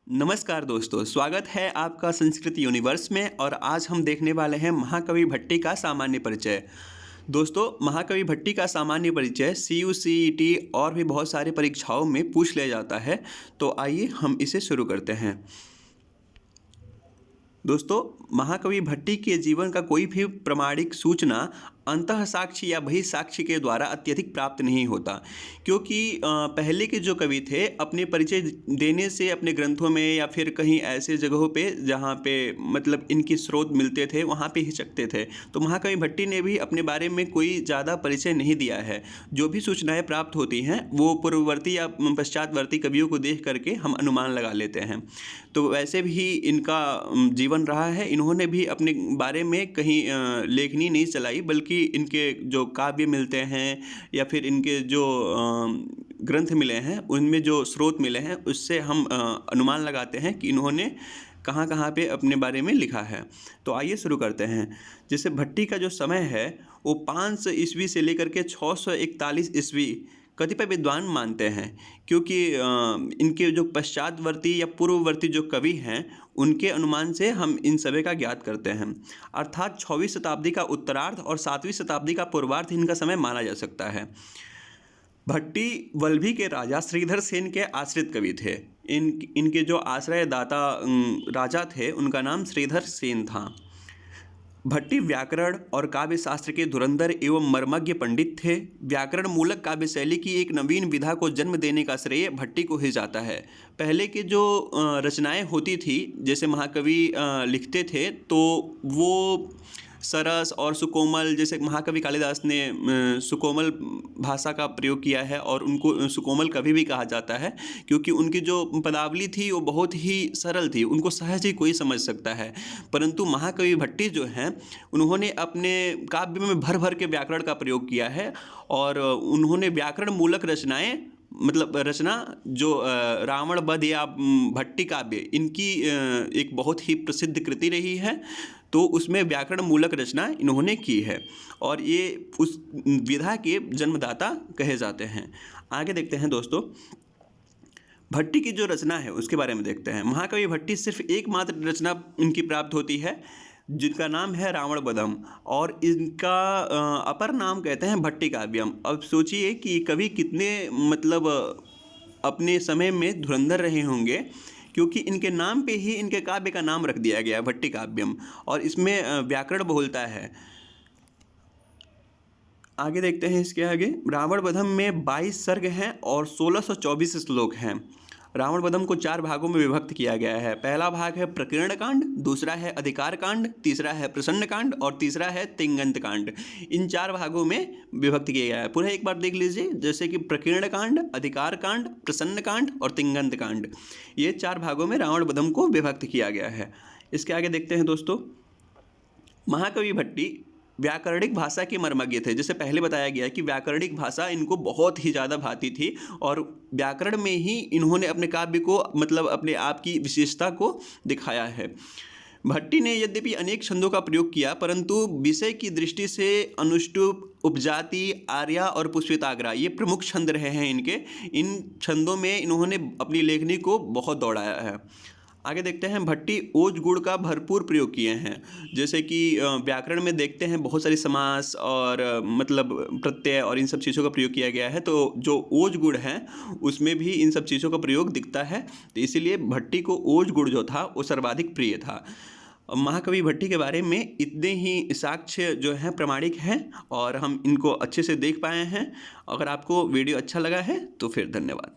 नमस्कार दोस्तों, स्वागत है आपका संस्कृत यूनिवर्स में। और आज हम देखने वाले हैं महाकवि भट्टी का सामान्य परिचय। दोस्तों, महाकवि भट्टी का सामान्य परिचय CU CET और भी बहुत सारी परीक्षाओं में पूछ लिया जाता है। तो आइए हम इसे शुरू करते हैं। दोस्तों, महाकवि भट्टी के जीवन का कोई भी प्रामाणिक सूचना अंतः साक्षी या बहि साक्षी के द्वारा अत्यधिक प्राप्त नहीं होता, क्योंकि पहले के जो कवि थे अपने परिचय देने से अपने ग्रंथों में या फिर कहीं ऐसे जगहों पे जहाँ पे मतलब इनके स्रोत मिलते थे वहाँ पे हिचकते थे। तो महाकवि भट्टी ने भी अपने बारे में कोई ज़्यादा परिचय नहीं दिया है। जो भी सूचनाएं प्राप्त होती हैं वो पूर्ववर्ती या पश्चातवर्ती कवियों को देख करके हम अनुमान लगा लेते हैं। तो वैसे भी इनका जीवन रहा है। इन्होंने भी अपने बारे में कहीं लेखनी नहीं चलाई, बल्कि इनके जो काव्य मिलते हैं या फिर इनके जो ग्रंथ मिले हैं उनमें जो स्रोत मिले हैं उससे हम अनुमान लगाते हैं कि इन्होंने कहाँ कहाँ पे अपने बारे में लिखा है। तो आइए शुरू करते हैं। जैसे भट्टी का जो समय है वो 500 ईस्वी से लेकर के 641 ईस्वी कतिपय विद्वान मानते हैं, क्योंकि इनके जो पश्चातवर्ती या पूर्ववर्ती जो कवि हैं उनके अनुमान से हम इन सभी का ज्ञात करते हैं। अर्थात 6वीं शताब्दी का उत्तरार्ध और 7वीं शताब्दी का पूर्वार्ध इनका समय माना जा सकता है। भट्टी वल्लभी के राजा श्रीधर सेन के आश्रित कवि थे। इनके जो आश्रयदाता राजा थे उनका नाम श्रीधर सेन था। भट्टी व्याकरण और काव्य शास्त्र के धुरंधर एवं मर्मज्ञ पंडित थे। व्याकरण मूलक काव्य शैली की एक नवीन विधा को जन्म देने का श्रेय भट्टी को ही जाता है। पहले के जो रचनाएं होती थी, जैसे महाकवि लिखते थे तो वो सरस और सुकोमल, जैसे महाकवि कालिदास ने सुकोमल भाषा का प्रयोग किया है और उनको सुकोमल कवि भी कहा जाता है, क्योंकि उनकी जो पदावली थी वो बहुत ही सरल थी, उनको सहज ही कोई समझ सकता है। परंतु महाकवि भट्टी जो हैं उन्होंने अपने काव्य में भर भर के व्याकरण का प्रयोग किया है और उन्होंने व्याकरण मूलक रचनाएं मतलब रचना जो रावण वध या भट्टी काव्य इनकी एक बहुत ही प्रसिद्ध कृति रही है। तो उसमें व्याकरण मूलक रचना इन्होंने की है और ये उस विधा के जन्मदाता कहे जाते हैं। आगे देखते हैं दोस्तों, भट्टी की जो रचना है उसके बारे में देखते हैं। महाकवि भट्टी सिर्फ एकमात्र रचना इनकी प्राप्त होती है जिनका नाम है रावण वधम, और इनका अपर नाम कहते हैं भट्टी काव्यम। अब सोचिए कि कवि कितने मतलब अपने समय में धुरंधर रहे होंगे, क्योंकि इनके नाम पे ही इनके काव्य का नाम रख दिया गया भट्टी काव्यम और इसमें व्याकरण बहुलता है। आगे देखते हैं इसके आगे। रावण वधम में 22 सर्ग हैं और 1624 श्लोक हैं। रावण वधम को 4 भागों में विभक्त किया गया है। पहला भाग है प्रकीर्ण कांड, दूसरा है अधिकार कांड, तीसरा है प्रसन्न कांड और तीसरा है तिंगंत कांड। इन 4 भागों में विभक्त किया गया है। पूरा एक बार देख लीजिए, जैसे कि प्रकीर्ण कांड, अधिकार कांड, प्रसन्न कांड और तिंगंत कांड, ये 4 भागों में रावण वधम को विभक्त किया गया है। इसके आगे देखते हैं दोस्तों, महाकवि भट्टी व्याकरणिक भाषा के मर्मज्ञ थे। जैसे पहले बताया गया कि व्याकरणिक भाषा इनको बहुत ही ज़्यादा भाती थी और व्याकरण में ही इन्होंने अपने काव्य को मतलब अपने आप की विशेषता को दिखाया है। भट्टी ने यद्यपि अनेक छंदों का प्रयोग किया, परंतु विषय की दृष्टि से अनुष्टुप, उपजाति, आर्या और पुष्पिताग्रा ये प्रमुख छंद रहे हैं इनके। इन छंदों में इन्होंने अपनी लेखनी को बहुत दौड़ाया है। आगे देखते हैं, भट्टी ओज गुण का भरपूर प्रयोग किए हैं। जैसे कि व्याकरण में देखते हैं बहुत सारी समास और मतलब प्रत्यय और इन सब चीज़ों का प्रयोग किया गया है। तो जो ओज गुण है उसमें भी इन सब चीज़ों का प्रयोग दिखता है। तो इसीलिए भट्टी को ओज गुण जो था वो सर्वाधिक प्रिय था। महाकवि भट्टी के बारे में इतने ही साक्ष्य जो हैं प्रामाणिक हैं और हम इनको अच्छे से देख पाए हैं। अगर आपको वीडियो अच्छा लगा है तो फिर धन्यवाद।